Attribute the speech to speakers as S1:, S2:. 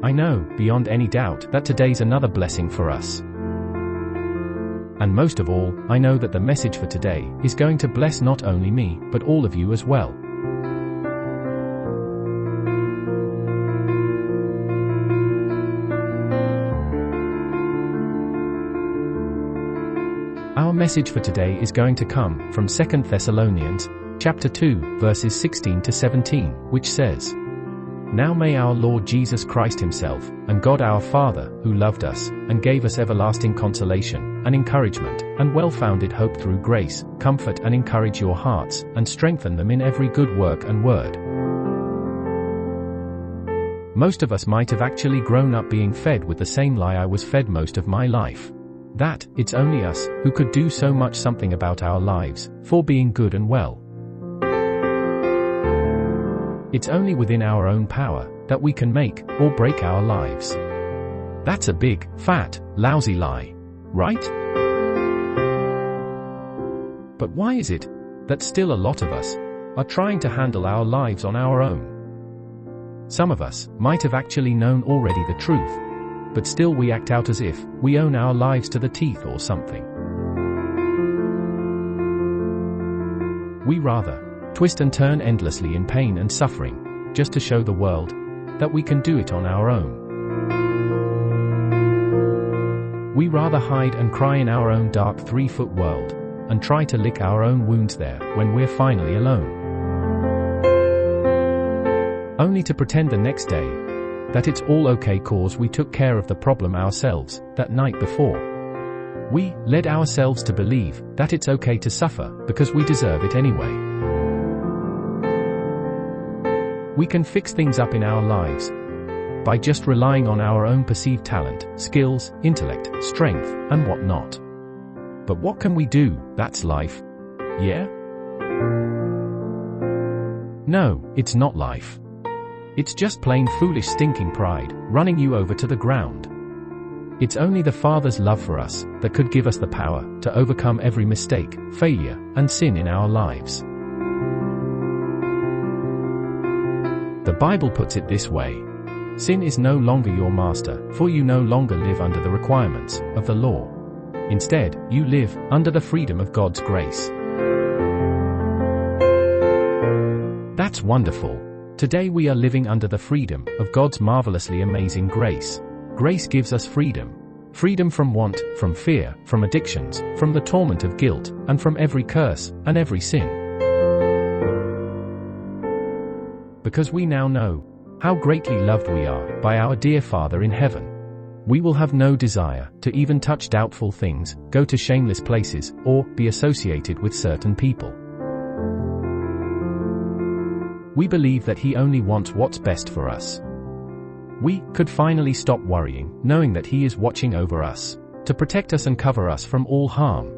S1: I know, beyond any doubt, that today's another blessing for us. And most of all, I know that the message for today is going to bless not only me, but all of you as well. Our message for today is going to come from 2 Thessalonians, chapter 2, verses 16 to 17, which says, "Now may our Lord Jesus Christ himself, and God our Father, who loved us, and gave us everlasting consolation, and encouragement, and well-founded hope through grace, comfort and encourage your hearts, and strengthen them in every good work and word." Most of us might have actually grown up being fed with the same lie I was fed most of my life. That, it's only us, who could do so much something about our lives, for being good and well. It's only within our own power, that we can make, or break our lives. That's a big, fat, lousy lie. Right? But why is it, that still a lot of us, are trying to handle our lives on our own? Some of us, might have actually known already the truth, but still we act out as if, we own our lives to the teeth or something. We rather twist and turn endlessly in pain and suffering, just to show the world, that we can do it on our own. We rather hide and cry in our own dark 3-foot world, and try to lick our own wounds there, when we're finally alone. Only to pretend the next day, that it's all okay cause we took care of the problem ourselves, that night before. We led ourselves to believe, that it's okay to suffer, because we deserve it anyway. We can fix things up in our lives, by just relying on our own perceived talent, skills, intellect, strength, and whatnot. But what can we do? That's life. Yeah? No, it's not life. It's just plain foolish stinking pride, running you over to the ground. It's only the Father's love for us, that could give us the power, to overcome every mistake, failure, and sin in our lives. The Bible puts it this way: "Sin is no longer your master, for you no longer live under the requirements of the law. Instead, you live under the freedom of God's grace." That's wonderful. Today we are living under the freedom of God's marvelously amazing grace. Grace gives us freedom. Freedom from want, from fear, from addictions, from the torment of guilt, and from every curse, and every sin. Because we now know how greatly loved we are by our dear Father in heaven, we will have no desire to even touch doubtful things, go to shameless places, or be associated with certain people. We believe that He only wants what's best for us. We could finally stop worrying, knowing that He is watching over us, to protect us and cover us from all harm.